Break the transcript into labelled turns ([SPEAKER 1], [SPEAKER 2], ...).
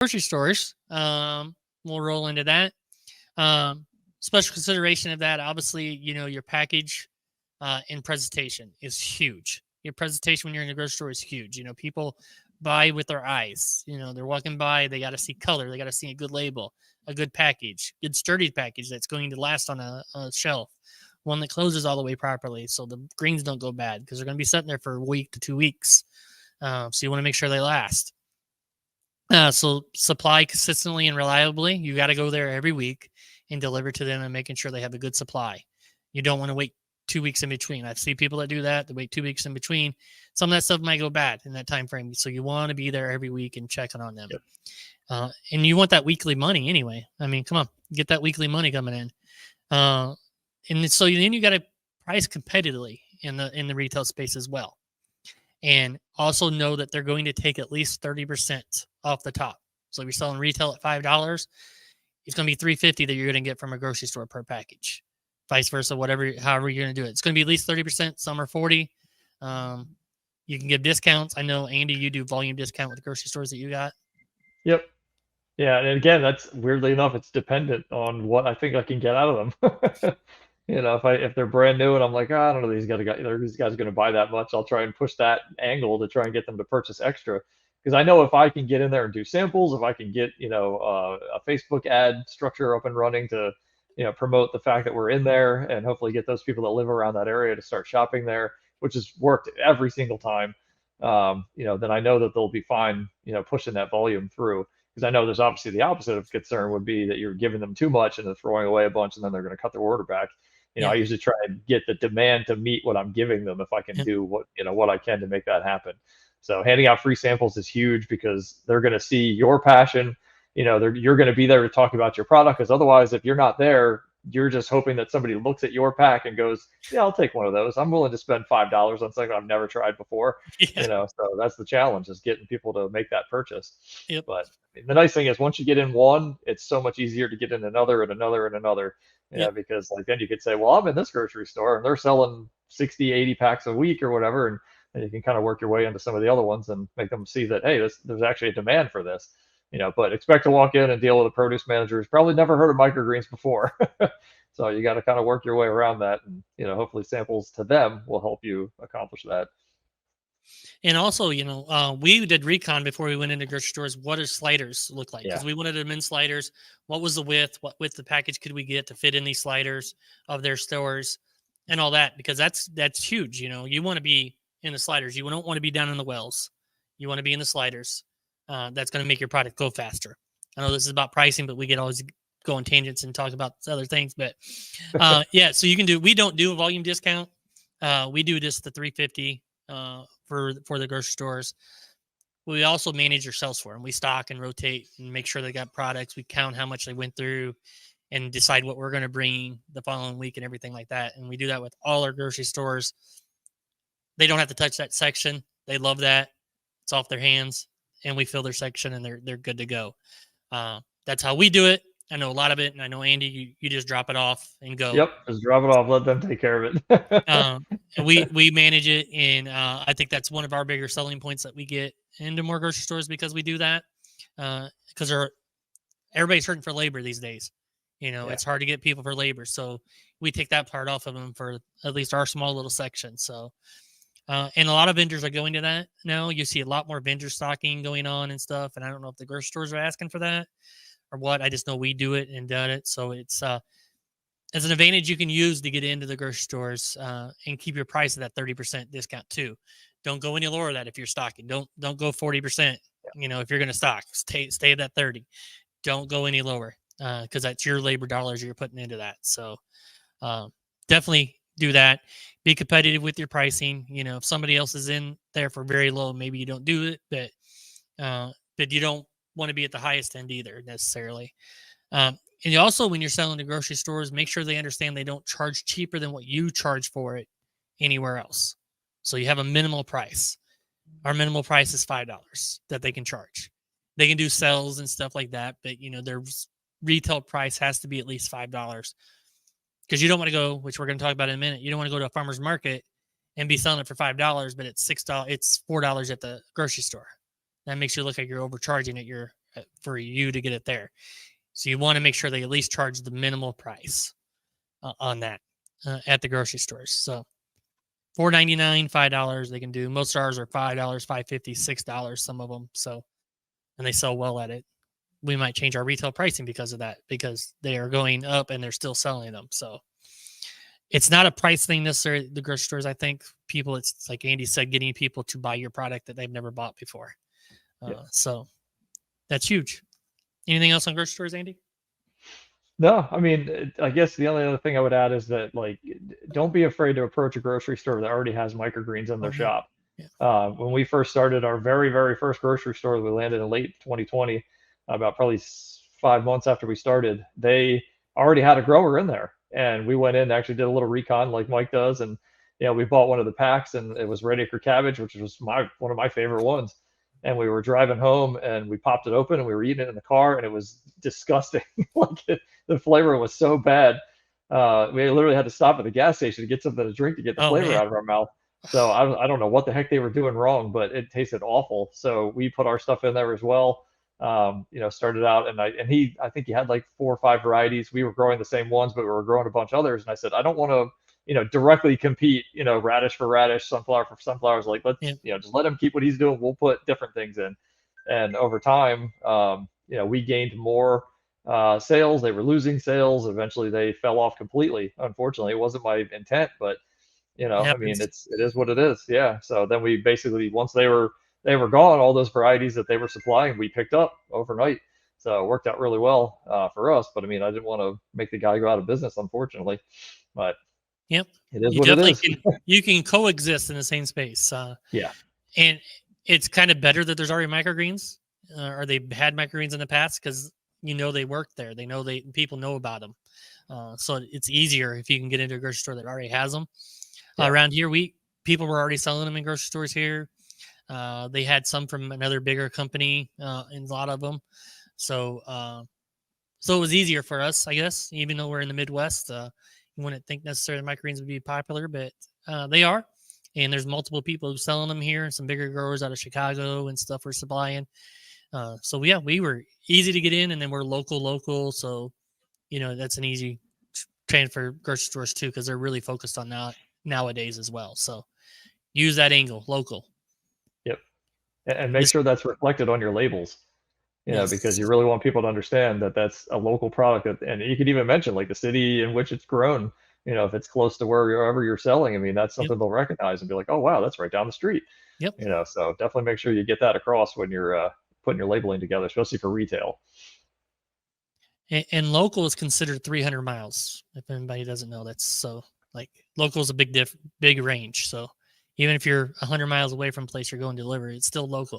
[SPEAKER 1] grocery stores, we'll roll into that. Special consideration of that, obviously, your package and presentation is huge. Your presentation when you're in the grocery store is huge. People buy with their eyes. They're walking by, they got to see color, they got to see a good label, a good package, good sturdy package that's going to last on a shelf, one that closes all the way properly so the greens don't go bad, because they're going to be sitting there for a week to 2 weeks. So you want to make sure they last. So supply consistently and reliably. You got to go there every week and deliver to them and making sure they have a good supply. You don't want to wait 2 weeks in between. I see people that do that. They wait 2 weeks in between. Some of that stuff might go bad in that time frame. So you want to be there every week and checking on them. Yep. And you want that weekly money anyway. I mean, come on, get that weekly money coming in. And so then you got to price competitively in the retail space as well. And also know that they're going to take at least 30% off the top. So if you're selling retail at $5, it's going to be $3.50 that you're going to get from a grocery store per package. Vice versa, however you're going to do it. It's going to be at least 30%. Some are 40. You can give discounts. I know, Andy, you do volume discount with the grocery stores that you got.
[SPEAKER 2] Yep. Yeah, and again, that's weirdly enough, it's dependent on what I think I can get out of them. If they're brand new and I'm like, I don't know, these guys are going to buy that much, I'll try and push that angle to try and get them to purchase extra. Because I know if I can get in there and do samples, if I can get a Facebook ad structure up and running to promote the fact that we're in there and hopefully get those people that live around that area to start shopping there, which has worked every single time. Then I know that they'll be fine, pushing that volume through. Because I know there's obviously the opposite of concern would be that you're giving them too much and they're throwing away a bunch and then they're going to cut their order back. I usually try and get the demand to meet what I'm giving them if I can do what I can to make that happen. So handing out free samples is huge because they're going to see your passion. You're going to be there to talk about your product, because otherwise, if you're not there, you're just hoping that somebody looks at your pack and goes, yeah, I'll take one of those. I'm willing to spend $5 on something I've never tried before. So that's the challenge, is getting people to make that purchase.
[SPEAKER 1] Yep.
[SPEAKER 2] But the nice thing is once you get in one, it's so much easier to get in another and another and another. Because like then you could say, well, I'm in this grocery store and they're selling 60, 80 packs a week or whatever. And you can kind of work your way into some of the other ones and make them see that, hey, there's actually a demand for this. But expect to walk in and deal with a produce manager who's probably never heard of microgreens before. So you got to kind of work your way around that. And, hopefully samples to them will help you accomplish that.
[SPEAKER 1] And also, we did recon before we went into grocery stores. What do sliders look like? Because we wanted them in sliders. What was the width? What width the package could we get to fit in these sliders of their stores and all that? Because that's huge. You want to be in the sliders. You don't want to be down in the wells. You want to be in the sliders. That's going to make your product go faster. I know this is about pricing, but we get always go on tangents and talk about other things. But so we don't do a volume discount. We do just the $3.50 for the grocery stores. We also manage your sales for them. We stock and rotate and make sure they got products. We count how much they went through and decide what we're going to bring the following week and everything like that. And we do that with all our grocery stores. They don't have to touch that section. They love that. It's off their hands, and we fill their section and they're good to go. That's how we do it. I know a lot of it, and I know, Andy, you just drop it off and go.
[SPEAKER 2] Yep, just drop it off. Let them take care of it.
[SPEAKER 1] And we manage it, and I think that's one of our bigger selling points that we get into more grocery stores because we do that. Because everybody's hurting for labor these days. It's hard to get people for labor, so we take that part off of them for at least our small little section. So, and a lot of vendors are going to that now. You see a lot more vendor stocking going on and stuff, and I don't know if the grocery stores are asking for that or what. I just know we do it and done it. So it's as an advantage you can use to get into the grocery stores and keep your price at that 30% discount too. Don't go any lower than that if you're stocking. Don't go 40%. If you're going to stock, stay at that 30. Don't go any lower because that's your labor dollars you're putting into that. So definitely do that. Be competitive with your pricing. If somebody else is in there for very low, maybe you don't do it, but you don't want to be at the highest end either necessarily. And you also, when you're selling to grocery stores, make sure they understand they don't charge cheaper than what you charge for it anywhere else. So you have a minimal price. Our minimal price is $5 that they can charge. They can do sales and stuff like that, but their retail price has to be at least $5 because you don't want to go, which we're going to talk about in a minute. You don't want to go to a farmer's market and be selling it for $5, but it's $6. It's $4 at the grocery store. That makes you look like you're overcharging at your for you to get it there. So you want to make sure they at least charge the minimal price on that at the grocery stores. So $4.99, $5 they can do. Most ours are $5, $5.50, $6, some of them. So, and they sell well at it. We might change our retail pricing because of that, because they are going up and they're still selling them. So it's not a price thing necessarily. The grocery stores, I think people, it's like Andy said, getting people to buy your product that they've never bought before. So that's huge. Anything else on grocery stores, Andy?
[SPEAKER 2] No, I mean, I guess the only other thing I would add is that, like, don't be afraid to approach a grocery store that already has microgreens in their shop. When we first started our very, very first grocery store, we landed in late 2020, about probably 5 months after we started, they already had a grower in there. And we went in and actually did a little recon like Mike does. And, we bought one of the packs, and it was red acre cabbage, which was one of my favorite ones. And we were driving home and we popped it open and we were eating it in the car, and it was disgusting. The flavor was so bad. We literally had to stop at the gas station to get something to drink to get the flavor out of our mouth. So I don't know what the heck they were doing wrong, but it tasted awful. So we put our stuff in there as well. Started out, and I think he had like 4 or 5 varieties. We were growing the same ones, but we were growing a bunch of others. And I said, I don't want to, directly compete, radish for radish, sunflower for sunflowers. Like, let's, just let him keep what he's doing. We'll put different things in. And over time, we gained more sales. They were losing sales. Eventually they fell off completely. Unfortunately, it wasn't my intent, but I mean, it is what it is. Yeah. So then we basically, once they were gone, all those varieties that they were supplying, we picked up overnight. So it worked out really well for us. But I mean, I didn't want to make the guy go out of business, unfortunately. But
[SPEAKER 1] it is
[SPEAKER 2] what it is.
[SPEAKER 1] You can coexist in the same space. And it's kind of better that there's already microgreens, or they had microgreens in the past, because they work there. They know people know about them. So it's easier if you can get into a grocery store that already has them. Around here, people were already selling them in grocery stores here. They had some from another bigger company, and a lot of them. So it was easier for us, I guess, even though we're in the Midwest. You wouldn't think necessarily microgreens would be popular, but they are. And there's multiple people selling them here, some bigger growers out of Chicago and stuff we're supplying. So yeah, we were easy to get in, and then we're local. So, that's an easy transfer grocery stores too, because they're really focused on that nowadays as well. So use that angle, local.
[SPEAKER 2] Yep. And make sure that's reflected on your labels, because you really want people to understand that that's a local product. And you could even mention like the city in which it's grown, if it's close to wherever you're selling. I mean, that's something they'll recognize and be like, oh, wow, that's right down the street. So definitely make sure you get that across when you're putting your labeling together, especially for retail.
[SPEAKER 1] And local is considered 300 miles. If anybody doesn't know, that's so like local is a big range. So even if you're 100 miles away from the place you're going to deliver, it's still local.